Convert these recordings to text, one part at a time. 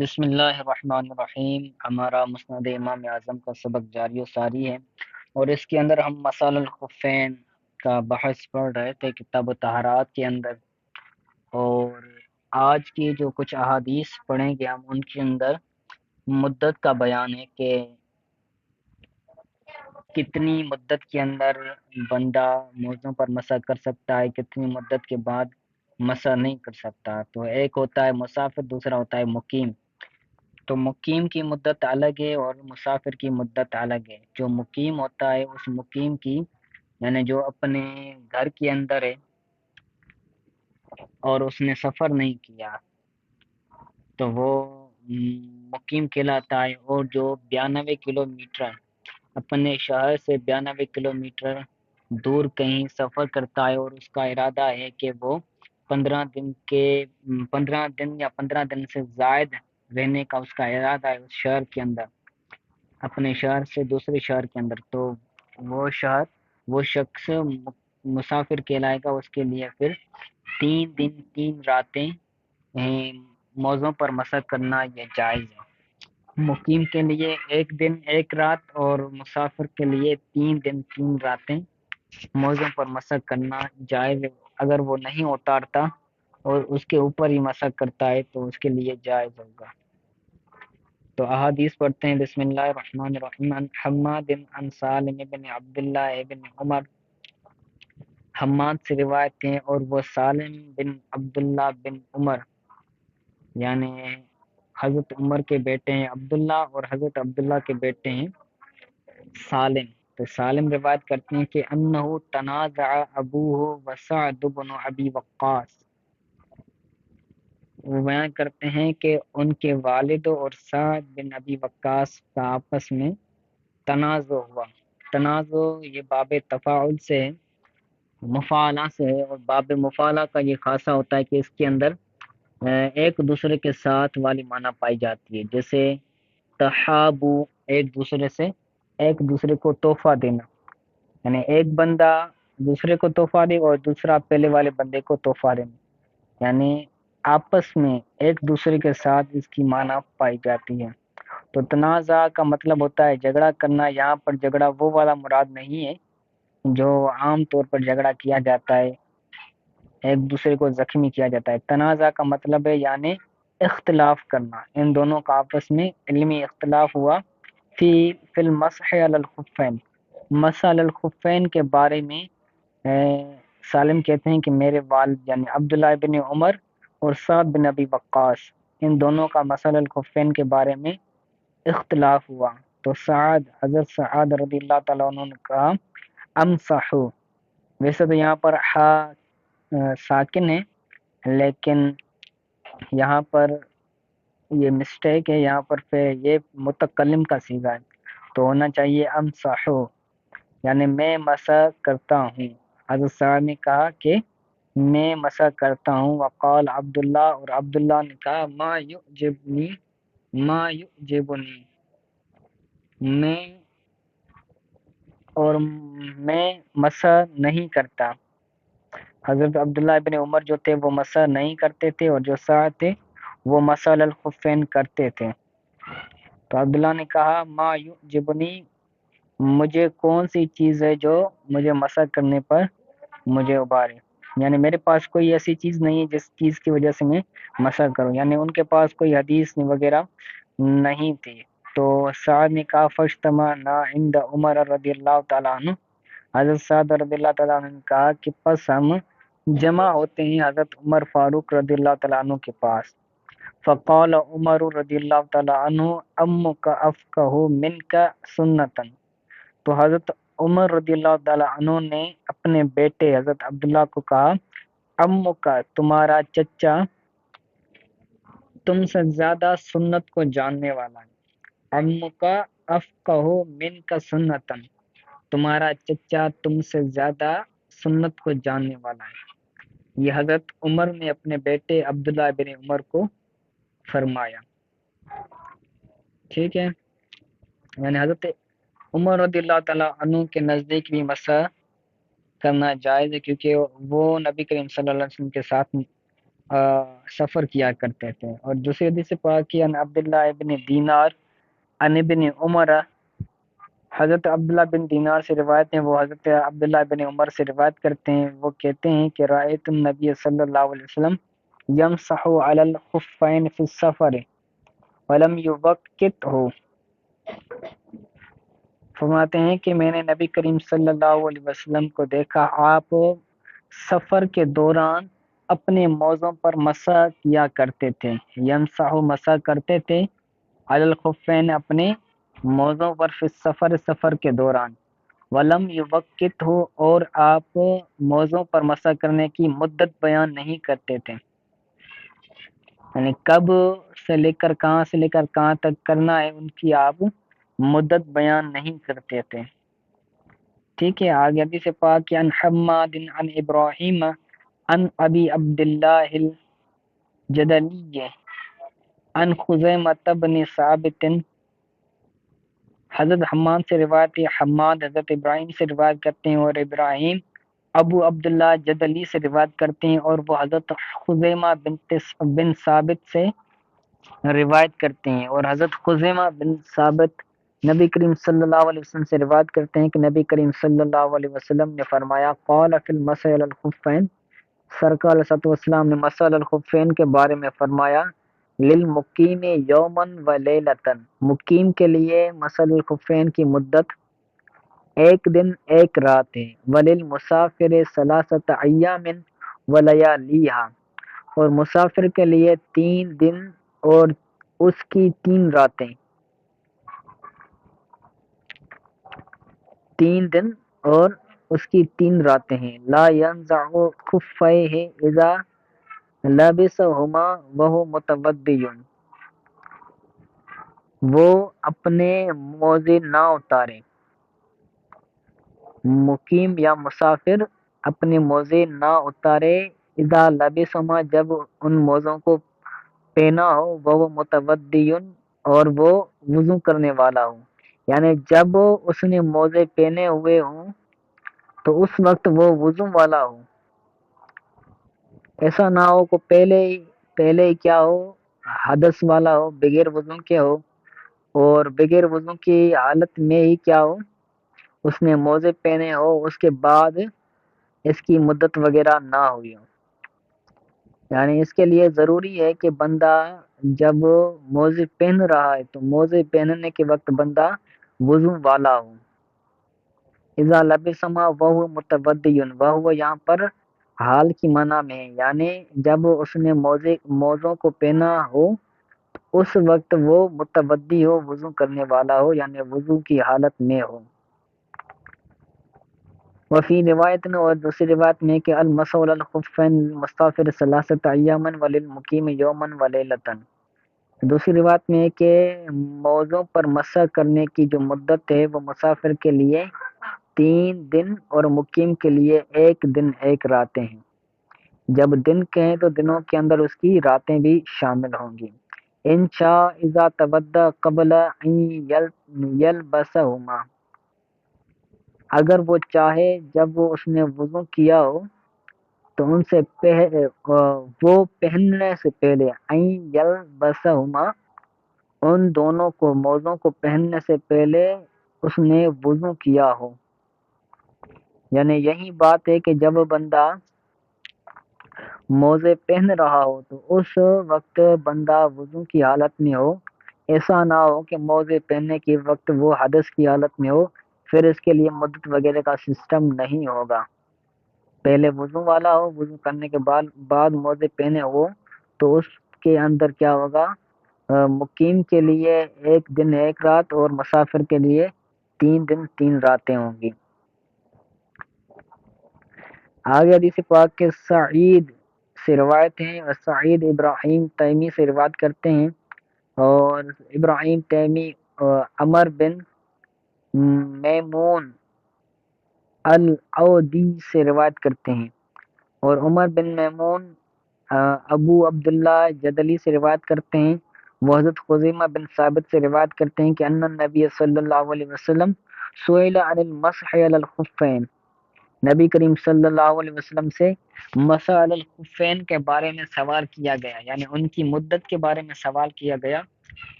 بسم اللہ الرحمن الرحیم۔ ہمارا مسند امام اعظم کا سبق جاری و ساری ہے، اور اس کے اندر ہم مسائل الخفین کا بحث پڑھ رہے تھے کتاب طہارات کے اندر، اور آج کی جو کچھ احادیث پڑھیں گے ہم ان کے اندر مدت کا بیان ہے کہ کتنی مدت کے اندر بندہ موضوع پر مسح کر سکتا ہے، کتنی مدت کے بعد مسح نہیں کر سکتا۔ تو ایک ہوتا ہے مسافر، دوسرا ہوتا ہے مقیم۔ تو مقیم کی مدت الگ ہے اور مسافر کی مدت الگ ہے۔ جو مقیم ہوتا ہے اس مقیم کی یعنی جو اپنے گھر کے اندر ہے اور اس نے سفر نہیں کیا تو وہ مقیم کہلاتا ہے، اور جو 92 کلومیٹر اپنے شہر سے 92 کلومیٹر دور کہیں سفر کرتا ہے اور اس کا ارادہ ہے کہ وہ 15 دن یا 15 دن سے زائد رہنے کا اس کا ارادہ ہے اس شہر کے اندر، اپنے شہر سے دوسرے شہر کے اندر، تو وہ شخص مسافر کہلائے گا۔ اس کے لیے پھر 3 دن 3 راتیں موضوع پر مسح کرنا یہ جائز ہے۔ مقیم کے لیے 1 دن 1 رات اور مسافر کے لیے 3 دن 3 راتیں موضوع پر مسح کرنا جائز ہے۔ اگر وہ نہیں اتارتا اور اس کے اوپر ہی مسح کرتا ہے تو اس کے لیے جائز ہوگا۔ تو احادیث پڑھتے ہیں۔ بسم اللہ الرحمن الرحیم۔ عن حماد عن سالم بن عبداللہ بن عمر، حماد سے روایت ہیں اور وہ سالم بن عبداللہ بن عمر یعنی حضرت عمر کے بیٹے ہیں عبداللہ، اور حضرت عبداللہ کے بیٹے ہیں سالم۔ تو سالم روایت کرتے ہیں کہ انہو تنازع ابوہ وسعد بن ابی وقاص، وہ بیان کرتے ہیں کہ ان کے والد اور سعد بن ابی وقاص کا آپس میں تنازع ہوا۔ تنازع یہ باب تفاعل سے ہے، مفاعلہ سے ہے، اور باب مفاعلہ کا یہ خاصہ ہوتا ہے کہ اس کے اندر ایک دوسرے کے ساتھ والی معنی پائی جاتی ہے، جیسے تحابو ایک دوسرے کو تحفہ دینا، یعنی ایک بندہ دوسرے کو تحفہ دے اور دوسرا پہلے والے بندے کو تحفہ دینا، یعنی آپس میں ایک دوسرے کے ساتھ اس کی معنی پائی جاتی ہے۔ تو تنازع کا مطلب ہوتا ہے جھگڑا کرنا۔ یہاں پر جھگڑا وہ والا مراد نہیں ہے جو عام طور پر جھگڑا کیا جاتا ہے، ایک دوسرے کو زخمی کیا جاتا ہے۔ تنازع کا مطلب ہے یعنی اختلاف کرنا، ان دونوں کا آپس میں علمی اختلاف ہوا فی المسح علی الخفین، مسح علی الخفین کے بارے میں۔ سالم کہتے ہیں کہ میرے والد یعنی عبداللہ بن عمر اور سعد بن ابی وقاص، ان دونوں کا مسح علی الخفین کے بارے میں اختلاف ہوا۔ تو حضرت سعد رضی اللہ تعالیٰ عنہ نے کہا امسحو، ویسے تو یہاں پر ساکن ہے لیکن یہاں پر یہ مسٹیک ہے، یہاں پر پھر یہ متکلم کا صیغہ ہے تو ہونا چاہیے امسحو، یعنی میں مسح کرتا ہوں۔ حضرت سعد نے کہا کہ میں مسح کرتا ہوں۔ وقال عبداللہ، اور عبداللہ نے کہا ما یعجبنی، میں مسح نہیں کرتا۔ حضرت عبداللہ بن عمر جو تھے وہ مسح نہیں کرتے تھے، اور جو سعد تھے وہ مسح علی الخفین کرتے تھے۔ تو عبداللہ نے کہا ما یعجبنی، مجھے کون سی چیز ہے جو مجھے مسح کرنے پر مجھے ابھارے، یعنی میرے پاس کوئی ایسی چیز نہیں ہے جس چیز کی وجہ سے میں مسح کروں، یعنی ان کے پاس کوئی حدیث وغیرہ نہیں تھی۔ تو سعد نے کہا فاجتمعنا عند عمر رضی اللہ تعالیٰ عنہ، حضرت سعد رضی اللہ تعالیٰ عنہ نے کہا کہ پس ہم جمع ہوتے ہیں حضرت عمر فاروق رضی اللہ تعالیٰ عنہ کے پاس۔ فقال عمر رضی اللہ تعالیٰ عنہ امک افقہ منک سنتن، تو حضرت عمر رضی اللہ تعالیٰ عنہ نے اپنے بیٹے حضرت عبداللہ کو کہا امک، تمہارا چچا تم سے زیادہ سنت کو جاننے والا ہے۔ امک افقہ منک سنتن، تمہارا چچا تم سے زیادہ سنت کو جاننے والا ہے۔ یہ حضرت عمر نے اپنے بیٹے عبداللہ بن عمر کو فرمایا، ٹھیک ہے، یعنی حضرت عمر رضی اللہ تعالیٰ عنہ کے نزدیک بھی مسح کرنا جائز ہے، کیونکہ وہ نبی کریم صلی اللہ علیہ وسلم کے ساتھ سفر کیا کرتے تھے۔ اور دوسری حدیث پاک کی ان عبداللہ ابن دینار ان ابن عمر، حضرت عبداللہ بن دینار سے روایت ہے، وہ حضرت عبداللہ بن عمر سے روایت کرتے ہیں، وہ کہتے ہیں کہ رأیت النبی صلی اللہ علیہ وسلم یمسح علی الخفین فی السفر ولم یوقته، فرماتے ہیں کہ میں نے نبی کریم صلی اللہ علیہ وسلم کو دیکھا، آپ سفر کے دوران اپنے موزوں پر مسح کیا کرتے تھے، یمسح مسح کرتے تھے، علی الخفین اپنے موزوں پر فی السفر سفر کے دوران، ولم یوقت ہو اور آپ موزوں پر مسح کرنے کی مدت بیان نہیں کرتے تھے، یعنی کب سے لے کر کہاں سے لے کر کہاں تک کرنا ہے ان کی آپ مدت بیان نہیں کرتے تھے۔ ٹھیک ہے، آگے حدیث پاک ان حماد عن ابراہیم عن ابی عبداللہ الجدلی عن خزیمۃ بن ثابت، حضرت حماد سے روایت ہے، حماد حضرت ابراہیم سے روایت کرتے ہیں، اور ابراہیم ابو عبداللہ جدلی سے روایت کرتے ہیں، اور وہ حضرت خزیمہ بن ثابت سے روایت کرتے ہیں، اور حضرت خزیمہ بن ثابت نبی کریم صلی اللہ علیہ وسلم سے روایت کرتے ہیں کہ نبی کریم صلی اللہ علیہ وسلم نے فرمایا قال فی المسح علی الخفین، سرکار علیہ السلام نے مسح علی الخفین کے بارے میں فرمایا للمقیم یومن و لیلتن، مقیم کے لیے مسح علی الخفین کی مدت ایک دن ایک رات ہے، وللمسافر ثلاثۃ ایام ولیالیہا، اور مسافر کے لیے 3 دن اور اس کی 3 راتیں، 3 دن اور اس کی 3 راتیں ہیں، لا ینزع خفیہ اذا لبسہما وہو متودی، وہ اپنے موزے نہ اتارے، مقیم یا مسافر اپنے موزے نہ اتارے، اذا لبسہما جب ان موزوں کو پہنا ہو، وہ متودی اور وہ وضو کرنے والا ہو، یعنی جب اس نے موزے پہنے ہوئے ہوں تو اس وقت وہ وضو والا ہو، ایسا نہ ہو کہ پہلے ہی کیا ہو، حدث والا ہو، بغیر وضو کے ہو، اور بغیر وضو کی حالت میں ہی کیا ہو، اس نے موزے پہنے ہو، اس کے بعد اس کی مدت وغیرہ نہ ہوئی ہو، یعنی اس کے لیے ضروری ہے کہ بندہ جب موزے پہن رہا ہے تو موزے پہننے کے وقت بندہ وضو والا ہو، اذا لبسما وہو متودی، وہو یہاں پر حال کی معنی میں ہے، یعنی جب اس نے موزوں کو پہنا ہو اس وقت وہ متودی ہو، وضو کرنے والا ہو، یعنی وضو کی حالت میں ہو۔ وفی روایت اور دوسری روایت میں کہ المسح علی الخفین للمسافر ثلاثۃ ایام وللمقیم یوما ولیلۃ، دوسری روایت میں ہے کہ موزوں پر مسح کرنے کی جو مدت ہے وہ مسافر کے لیے 3 دن اور مقیم کے لیے 1 دن 1 راتیں ہیں، جب دن کہیں تو دنوں کے اندر اس کی راتیں بھی شامل ہوں گی۔ ان شاء اذا تودع قبل ان یلبسہما، اگر وہ چاہے جب وہ اس نے وضو کیا ہو تو ان سے وہ پہننے سے پہلے ان یلبسہما، ان دونوں کو موزوں کو پہننے سے پہلے اس نے وضو کیا ہو، یعنی یہی بات ہے کہ جب بندہ موزے پہن رہا ہو تو اس وقت بندہ وضو کی حالت میں ہو، ایسا نہ ہو کہ موزے پہننے کے وقت وہ حدث کی حالت میں ہو، پھر اس کے لیے مدت وغیرہ کا سسٹم نہیں ہوگا، پہلے وضو والا ہو، وضو کرنے کے بعد موزے پہنے ہو تو اس کے اندر کیا ہوگا، مقیم کے لیے 1 دن 1 رات اور مسافر کے لیے 3 دن 3 راتیں ہوں گی۔ آگے حدیث پاک کے سعید سے روایت ہیں، اور سعید ابراہیم تیمی سے روایت کرتے ہیں، اور ابراہیم تیمی عمر بن میمون العودی سے روایت کرتے ہیں، اور عمر بن میمون ابو عبداللہ جدلی سے روایت کرتے ہیں، وہ حضرت خزیمہ بن ثابت سے روایت کرتے ہیں کہ ان النبی صلی اللہ علیہ وسلم سئل عن المسح علی الخفین، نبی کریم صلی اللہ علیہ وسلم سے مسح علی الخفین کے بارے میں سوال کیا گیا، یعنی ان کی مدت کے بارے میں سوال کیا گیا،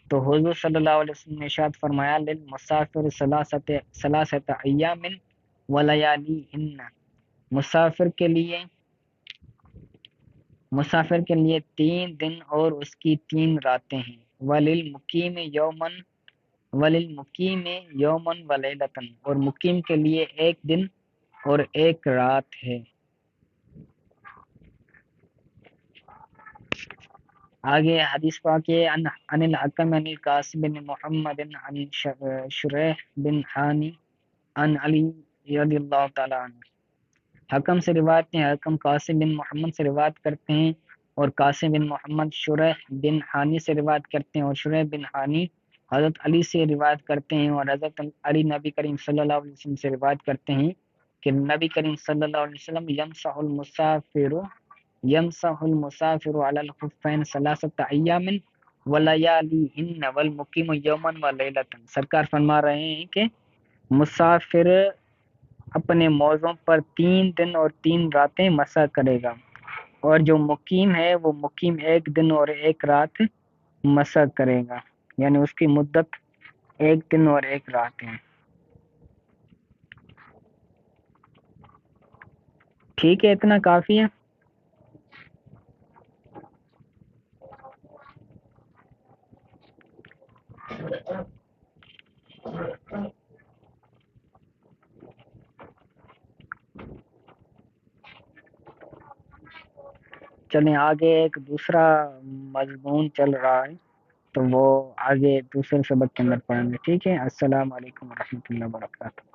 تو حضور صلی اللہ علیہ وسلم نے ارشاد فرمایا للمسافر ثلاثت ایام ولیالیہن، مسافر کے لیے 3 دن اور اس کی 3 راتیں ہیں، وللمقیم یومن ولیلتن، اور مقیم کے لیے 1 دن اور 1 رات ہے۔ آگے حدیث پاک ہے عن الحکم عن القاسم بن محمد عن شریح بن حانی عن علی رضی اللہ تعالی عنہ، حکم سے روایت ہیں، حکم قاسم بن محمد سے روایت کرتے ہیں، اور قاسم بن محمد شریح بن حانی سے روایت کرتے ہیں، اور شریح بن حانی حضرت علی سے روایت کرتے ہیں، اور حضرت علی نبی کریم صلی اللہ علیہ وسلم سے روایت کرتے ہیں کہ نبی کریم صلی اللہ علیہ وسلم یمسح المسافر علی الخفین ثلاثت ایام ولیالیہن والمقیم یوما ولیلۃ، سرکار فرما رہے ہیں کہ مسافر اپنے موضوع پر 3 دن اور 3 راتیں مسح کرے گا، اور جو مقیم ہے وہ مقیم 1 دن اور 1 رات مسح کرے گا، یعنی اس کی مدت 1 دن اور 1 رات ہے۔ ٹھیک ہے، اتنا کافی ہے۔ چلیں آگے، ایک دوسرا مضمون چل رہا ہے تو وہ آگے دوسرے سبق کے اندر پڑھیں گے، ٹھیک ہے۔ السلام علیکم ورحمۃ اللہ وبرکاتہ۔